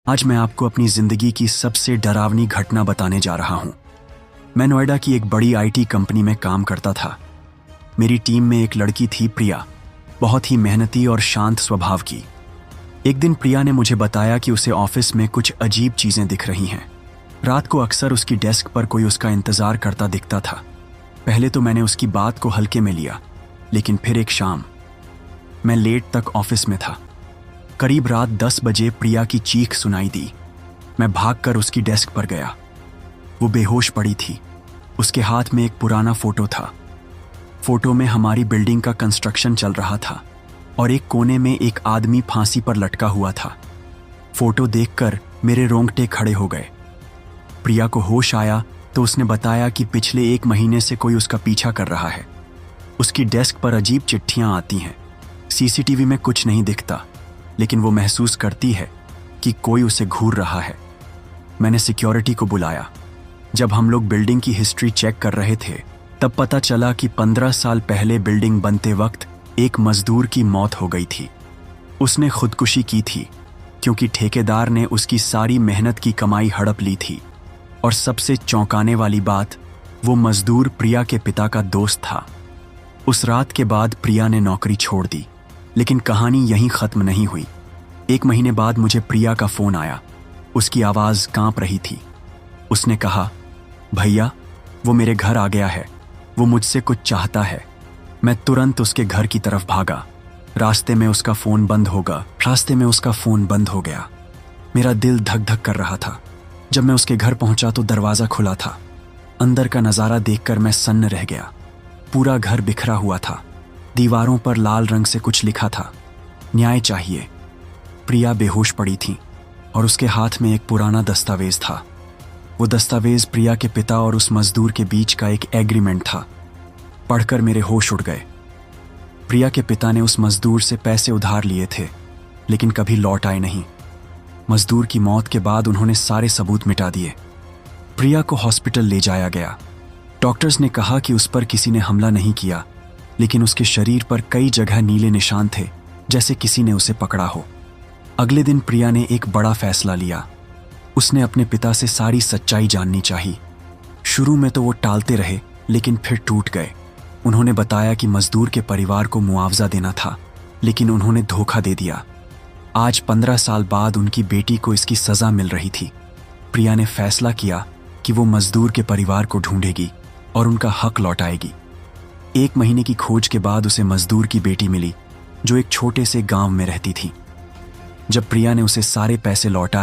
आज मैं आपको अपनी जिंदगी की सबसे डरावनी घटना बताने जा रहा हूं। मैं नोएडा की एक बड़ी आईटी कंपनी में काम करता था। मेरी टीम में एक लड़की थी, प्रिया, बहुत ही मेहनती और शांत स्वभाव की। एक दिन प्रिया ने मुझे बताया कि उसे ऑफिस में कुछ अजीब चीजें दिख रही हैं। रात को अक्सर उसकी डेस्क पर कोई उसका इंतजार करता दिखता था। पहले तो मैंने उसकी बात को हल्के में लिया, लेकिन फिर एक शाम मैं लेट तक ऑफिस में था। करीब रात 10 बजे प्रिया की चीख सुनाई दी। मैं भागकर उसकी डेस्क पर गया। वो बेहोश पड़ी थी। उसके हाथ में एक पुराना फोटो था। फोटो में हमारी बिल्डिंग का कंस्ट्रक्शन चल रहा था और एक कोने में एक आदमी फांसी पर लटका हुआ था। फोटो देखकर मेरे रोंगटे खड़े हो गए। प्रिया को होश आया तो उसने बताया कि पिछले 1 महीने से कोई उसका पीछा कर रहा है। उसकी डेस्क पर अजीब चिट्ठियां आती हैं। सीसीटीवी में कुछ नहीं दिखता, लेकिन वो महसूस करती है कि कोई उसे घूर रहा है। मैंने सिक्योरिटी को बुलाया। जब हम लोग बिल्डिंग की हिस्ट्री चेक कर रहे थे, तब पता चला कि 15 साल पहले बिल्डिंग बनते वक्त एक मजदूर की मौत हो गई थी। उसने खुदकुशी की थी क्योंकि ठेकेदार ने उसकी सारी मेहनत की कमाई हड़प ली थी। और सबसे चौंकाने वाली बात, वो मजदूर प्रिया के पिता का दोस्त था। उस रात के बाद प्रिया ने नौकरी छोड़ दी, लेकिन कहानी यहीं खत्म नहीं हुई। 1 महीने बाद मुझे प्रिया का फोन आया। उसकी आवाज कांप रही थी। उसने कहा, भैया, वो मेरे घर आ गया है। वो मुझसे कुछ चाहता है। मैं तुरंत उसके घर की तरफ भागा। रास्ते में उसका फोन बंद हो गया। मेरा दिल धक धक कर रहा था। जब मैं उसके घर पहुंचा तो दरवाजा खुला था। अंदर का नजारा देखकर मैं सन्न रह गया। पूरा घर बिखरा हुआ था। दीवारों पर लाल रंग से कुछ लिखा था, न्याय चाहिए। प्रिया बेहोश पड़ी थी और उसके हाथ में एक पुराना दस्तावेज था। वो दस्तावेज प्रिया के पिता और उस मजदूर के बीच का एक एग्रीमेंट था। पढ़कर मेरे होश उड़ गए। प्रिया के पिता ने उस मजदूर से पैसे उधार लिए थे, लेकिन कभी लौट आए नहीं। मजदूर की मौत के बाद उन्होंने सारे सबूत मिटा दिए। प्रिया को हॉस्पिटल ले जाया गया। डॉक्टर्स ने कहा कि उस पर किसी ने हमला नहीं किया, लेकिन उसके शरीर पर कई जगह नीले निशान थे, जैसे किसी ने उसे पकड़ा हो। अगले दिन प्रिया ने एक बड़ा फैसला लिया। उसने अपने पिता से सारी सच्चाई जाननी चाहिए। शुरू में तो वो टालते रहे, लेकिन फिर टूट गए। उन्होंने बताया कि मजदूर के परिवार को मुआवजा देना था, लेकिन उन्होंने धोखा दे दिया। आज 15 साल बाद उनकी बेटी को इसकी सजा मिल रही थी। प्रिया ने फैसला किया कि वो मजदूर के परिवार को ढूंढेगी और उनका हक लौटाएगी। 1 महीने की खोज के बाद उसे मजदूर की बेटी मिली, जो एक छोटे से गांव में रहती थी। जब प्रिया ने उसे सारे पैसे लौटाए